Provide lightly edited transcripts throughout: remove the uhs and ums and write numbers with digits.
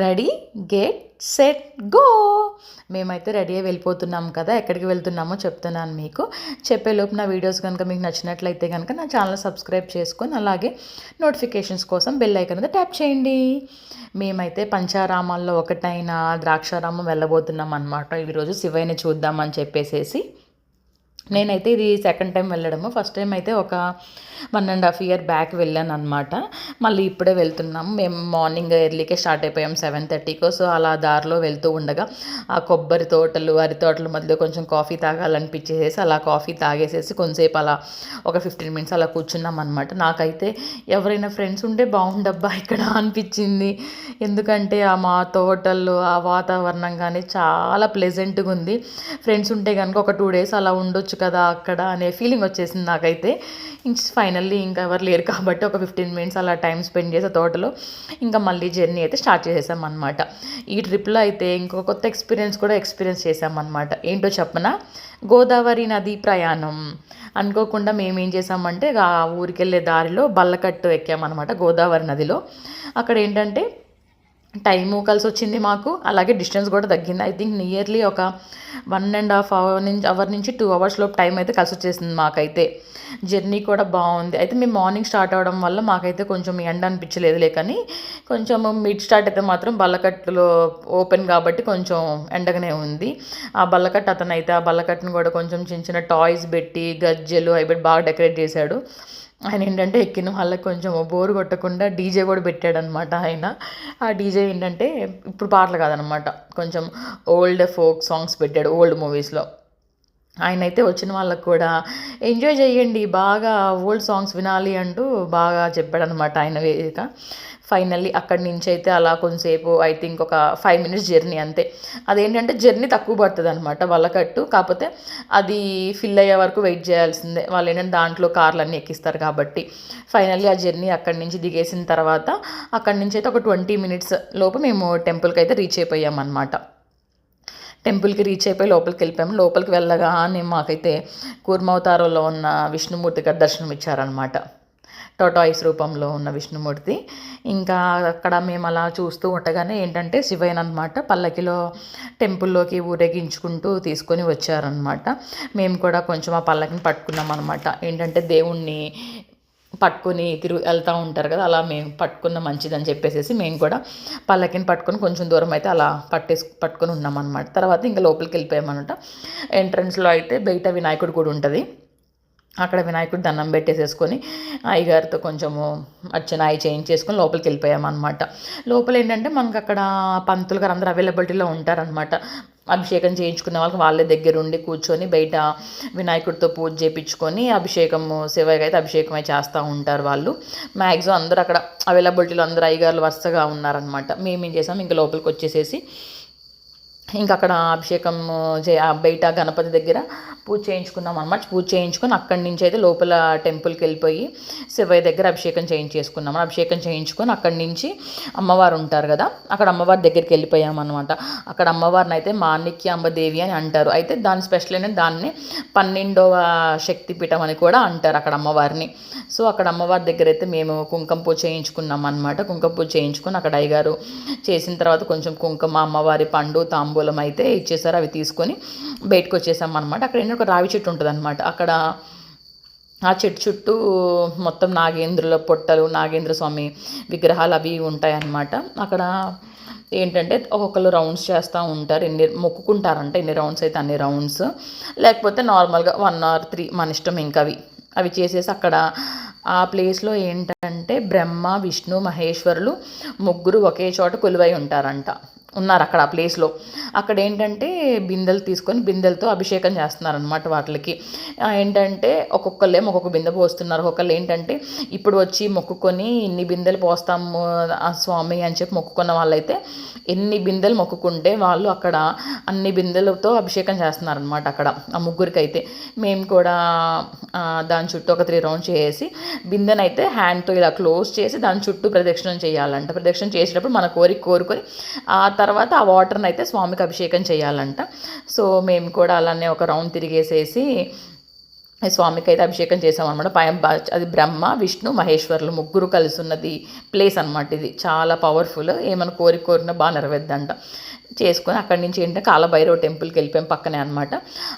Ready get set go. మేమైతే ready అయ్యి వెళ్ళిపోతున్నాం కదా. ఎక్కడికి వెళ్తున్నామో చెప్తున్నాను మీకు. చెప్పేలోపు నా వీడియోస్ కనుక మీకు నచ్చినట్లయితే కనుక నా ఛానల్ సబ్స్క్రైబ్ చేసుకొని అలాగే నోటిఫికేషన్స్ కోసం బెల్ ఐకాన్ మీద ట్యాప్ చేయండి. మేమైతే పంచారామాల్లో ఒకటైన ద్రాక్షారామం వెళ్ళబోతున్నాం అనమాట. ఈరోజు శివయ్యని చూద్దామని చెప్పేసేసి నేనైతే ఇది సెకండ్ టైం వెళ్ళడము. ఫస్ట్ టైం అయితే ఒక 1.5 year బ్యాక్ వెళ్ళాను అనమాట. మళ్ళీ ఇప్పుడే వెళ్తున్నాము. మేము మార్నింగ్ ఎర్లీకే స్టార్ట్ అయిపోయాం 7:30కో. సో అలా దారిలో వెళ్తూ ఉండగా ఆ కొబ్బరి తోటలు అరి తోటల మధ్యలో కొంచెం కాఫీ తాగాలనిపించేసేసి అలా కాఫీ తాగేసేసి కొంతసేపు అలా ఒక 15 minutes అలా కూర్చున్నాం అనమాట. నాకైతే ఎవరైనా ఫ్రెండ్స్ ఉంటే బాగుండబ్బా ఇక్కడ అనిపించింది. ఎందుకంటే మా తోటల్లో ఆ వాతావరణం కానీ చాలా ప్లెజెంట్గా ఉంది. ఫ్రెండ్స్ ఉంటే కనుక ఒక 2 days అలా ఉండొచ్చు కదా అక్కడ అనే ఫీలింగ్ వచ్చేసింది నాకైతే. ఫైనల్లీ ఇంకా ఎవరు లేరు కాబట్టి ఒక 15 minutes అలా టైం స్పెండ్ చేసే తోటలో ఇంకా మళ్ళీ జర్నీ అయితే స్టార్ట్ చేసేసాం అనమాట. ఈ ట్రిప్లో అయితే ఇంకో కొత్త ఎక్స్పీరియన్స్ చేసామన్నమాట. ఏంటో చెప్పనా, గోదావరి నది ప్రయాణం. అనుకోకుండా మేము ఏం చేసామంటే ఆ ఊరికి వెళ్ళే దారిలో బల్లకట్టు ఎక్కామన్నమాట గోదావరి నదిలో. అక్కడ ఏంటంటే టైము కలిసి వచ్చింది మాకు, అలాగే డిస్టెన్స్ కూడా తగ్గింది. ఐ థింక్ నియర్లీ ఒక 1.5 hour నుంచి 2 hours లోపు టైం అయితే కలిసి వచ్చేసింది మాకైతే. జర్నీ కూడా బాగుంది. అయితే మేము మార్నింగ్ స్టార్ట్ అవ్వడం వల్ల మాకైతే కొంచెం ఎండ అనిపించలేదులే, కానీ కొంచెం మిడ్ స్టార్ట్ అయితే మాత్రం బల్లకట్టులో ఓపెన్ కాబట్టి కొంచెం ఎండగానే ఉంది. ఆ బల్లకట్టును కూడా కొంచెం చిన్న చిన్న టాయ్స్ పెట్టి గజ్జెలు అవి పెట్టి బాగా డెకరేట్ చేశాడు. ఆయన ఏంటంటే ఎక్కిన వాళ్ళకి కొంచెం బోరు కొట్టకుండా డీజే కూడా పెట్టాడనమాట ఆయన. ఆ డీజే ఏంటంటే ఇప్పుడు పాటలు కాదనమాట, కొంచెం ఓల్డ్ ఫోక్ సాంగ్స్ పెట్టాడు ఓల్డ్ మూవీస్లో. ఆయన అయితే వచ్చిన వాళ్ళకు కూడా ఎంజాయ్ చేయండి, బాగా ఓల్డ్ సాంగ్స్ వినాలి అంటూ బాగా చెప్పాడనమాట ఆయన వేదిక. ఫైనల్లీ అక్కడి నుంచి అయితే అలా కొంతసేపు ఐ థింక్ ఒక 5 minutes జర్నీ అంతే. అదేంటంటే జర్నీ తక్కువ పడుతుంది అనమాట వల్లకట్టు, కాకపోతే అది ఫిల్ అయ్యే వరకు వెయిట్ చేయాల్సిందే. వాళ్ళు ఏంటంటే దాంట్లో కార్లన్నీ ఎక్కిస్తారు కాబట్టి. ఫైనల్లీ ఆ జర్నీ అక్కడి నుంచి దిగేసిన తర్వాత అక్కడి నుంచి అయితే ఒక 20 minutes లోపు మేము టెంపుల్కి అయితే రీచ్ అయిపోయామన్నమాట. టెంపుల్కి రీచ్ అయిపోయి లోపలికి వెళ్ళిపోయాము. లోపలికి వెళ్ళగానే మాకైతే కూర్మావతారంలో ఉన్న విష్ణుమూర్తి గారు దర్శనం ఇచ్చారనమాట. టోటాయిస్ రూపంలో ఉన్న విష్ణుమూర్తి. ఇంకా అక్కడ మేము అలా చూస్తూ ఉండగానే ఏంటంటే శివయ్యన్ అనమాట పల్లకిలో టెంపుల్లోకి ఊరేగించుకుంటూ తీసుకొని వచ్చారనమాట. మేము కూడా కొంచెం ఆ పల్లకిని పట్టుకున్నాం అనమాట. ఏంటంటే దేవుణ్ణి పట్టుకొని వెళ్తూ ఉంటారు కదా, అలా మేము పట్టుకున్న మంచిదని చెప్పేసి మేము కూడా పల్లకిని పట్టుకొని కొంచెం దూరం అయితే అలా పట్టుకొని ఉన్నామన్నమాట. తర్వాత ఇంకా లోపలికి వెళ్ళిపోయామన్నమాట. ఎంట్రన్స్లో అయితే బయట వినాయకుడు కూడా ఉంటుంది. అక్కడ వినాయకుడు దండం పెట్టేసేసుకొని అయ్యగారితో కొంచెము అర్చన చేయించేసుకొని లోపలికి వెళ్ళిపోయామన్నమాట. లోపల ఏంటంటే మనకు అక్కడ పంతులు గారు అందరూ అవైలబిలిటీలో ఉంటారనమాట. అభిషేకం చేయించుకునే వాళ్ళకి వాళ్ళే దగ్గరుండి కూర్చొని బయట వినాయకుడితో పూజ చేయించుకొని శివయ్యకి అయితే అభిషేకం అయి చేస్తూ ఉంటారు వాళ్ళు. మ్యాక్సిమం అందరూ అక్కడ అవైలబిలిటీలో అందరూ అయ్యగారులు వరుసగా ఉన్నారనమాట. మేమేం చేసాం ఇంకా లోపలికి వచ్చేసేసి ఇంకా అక్కడ అభిషేకం బయట గణపతి దగ్గర పూజ చేయించుకున్నాం అనమాట. పూజ చేయించుకొని అక్కడి నుంచి అయితే లోపల టెంపుల్కి వెళ్ళిపోయి శివయ్య దగ్గర అభిషేకం చేయించేసుకున్నాం. అభిషేకం చేయించుకొని అక్కడి నుంచి అమ్మవారు ఉంటారు కదా, అక్కడ అమ్మవారి దగ్గరికి వెళ్ళిపోయామన్నమాట. అక్కడ అమ్మవారిని అయితే మాణిక్యాంబదేవి అని అంటారు. అయితే దాని స్పెషల్ ఏంటంటే దాన్ని 12వ శక్తిపీఠం అని కూడా అంటారు అక్కడ అమ్మవారిని. సో అక్కడ అమ్మవారి దగ్గర అయితే మేము కుంకుమ పూజ చేయించుకున్నాం అనమాట. కుంకుమ పూజ చేయించుకొని అక్కడ అయ్యగారు చేసిన తర్వాత కొంచెం కుంకుమ అమ్మవారి పండు తాంబూలం అయితే ఇచ్చేసారు. అవి తీసుకొని బయటకు వచ్చేసాం అనమాట. అక్కడ ఏంటంటే ఒక రావి చెట్టు ఉంటుంది అనమాట. అక్కడ ఆ చెట్టు చుట్టూ మొత్తం నాగేంద్రుల పొట్టలు, నాగేంద్ర స్వామి విగ్రహాలు అవి ఉంటాయి అన్నమాట. అక్కడ ఏంటంటే ఒక్కొక్కరు రౌండ్స్ చేస్తూ ఉంటారు. మొక్కుకుంటారంట ఎన్ని రౌండ్స్ అయితే అన్ని రౌండ్స్, లేకపోతే నార్మల్గా 1 or 3 మన ఇష్టం. ఇంకా అవి చేసేసి అక్కడ ఆ ప్లేస్లో ఏంటంటే బ్రహ్మ విష్ణు మహేశ్వరులు ముగ్గురు ఒకే చోట కొలువై ఉన్నారు అక్కడ ఆ ప్లేస్లో. అక్కడ ఏంటంటే బిందెలు తీసుకొని బిందెలతో అభిషేకం చేస్తున్నారనమాట. వాటికి ఏంటంటే ఒక్కొక్కళ్ళేమో ఒక్కొక్క బిందె పోస్తున్నారు. ఒక్కొక్కళ్ళు ఏంటంటే ఇప్పుడు వచ్చి మొక్కుకొని ఇన్ని బిందెలు పోస్తాము ఆ స్వామి అని చెప్పి మొక్కుకున్న వాళ్ళైతే ఎన్ని బిందెలు మొక్కుకుంటే వాళ్ళు అక్కడ అన్ని బిందెలతో అభిషేకం చేస్తున్నారనమాట అక్కడ ఆ ముగ్గురికి అయితే. మేము కూడా దాని చుట్టూ ఒక 3 rounds చేసి బిందెనైతే హ్యాండ్తో ఇలా క్లోజ్ చేసి దాని చుట్టూ ప్రదక్షిణం చేయాలంట. ప్రదక్షిణం చేసేటప్పుడు మన కోరుకొని ఆ తర్వాత ఆ వాటర్ని అయితే స్వామికి అభిషేకం చేయాలంట. సో మేము కూడా అలానే ఒక రౌండ్ తిరిగేసేసి ఈ స్వామికి అయితే అభిషేకం చేసామన్నమాట. అది బ్రహ్మ, విష్ణు, మహేశ్వరులు ముగ్గురు కలిసి ఉన్నది ప్లేస్ అనమాట. ఇది చాలా పవర్ఫుల్. ఏమైనా కోరినా బాగా నెరవేద్దంట. చేసుకొని అక్కడి నుంచి ఏంటంటే కాలభైరవ టెంపుల్కి వెళ్ళిపోయాం, పక్కనే అనమాట.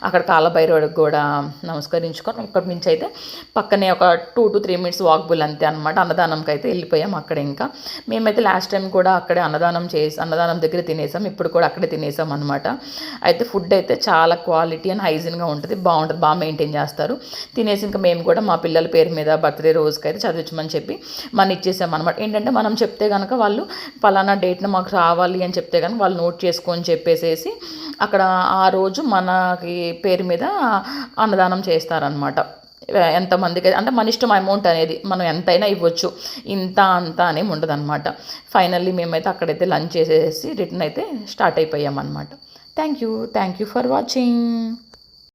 అక్కడ కాలభైరవుడికి కూడా నమస్కరించుకొని అక్కడి నుంచి అయితే పక్కనే ఒక 2 to 3 minutes వాక్బుల్ అంతే అనమాట. అన్నదానంకి అయితే వెళ్ళిపోయాం అక్కడ. ఇంకా మేమైతే లాస్ట్ టైం కూడా అక్కడే అన్నదానం దగ్గర తినేసాం. ఇప్పుడు కూడా అక్కడే తినేసాం అనమాట. అయితే ఫుడ్ అయితే చాలా క్వాలిటీ అండ్ హైజీన్గా ఉంటుంది, బాగుంటుంది, బాగా మెయింటైన్ చేస్తారు. తినేసి ఇంకా మేము కూడా మా పిల్లల పేరు మీద బర్త్డే రోజుకి అయితే చదివించమని చెప్పి మనీ ఇచ్చేసాం అనమాట. ఏంటంటే మనం చెప్తే కనుక వాళ్ళు పలానా డేట్న మాకు రావాలి అని చెప్తే కనుక వాళ్ళు నోట్ చేసుకొని చెప్పేసేసి అక్కడ ఆ రోజు మనకి పేరు మీద అన్నదానం చేస్తారనమాట. ఎంతమందికి అంటే మన ఇష్టం అమౌంట్ అనేది మనం ఎంతైనా ఇవ్వచ్చు, ఇంత అంత అనేమి ఉండదు అనమాట. ఫైనల్లీ మేమైతే అక్కడైతే లంచ్ చేసేసి రిటర్న్ అయితే స్టార్ట్ అయిపోయాం అనమాట. Thank you for watching.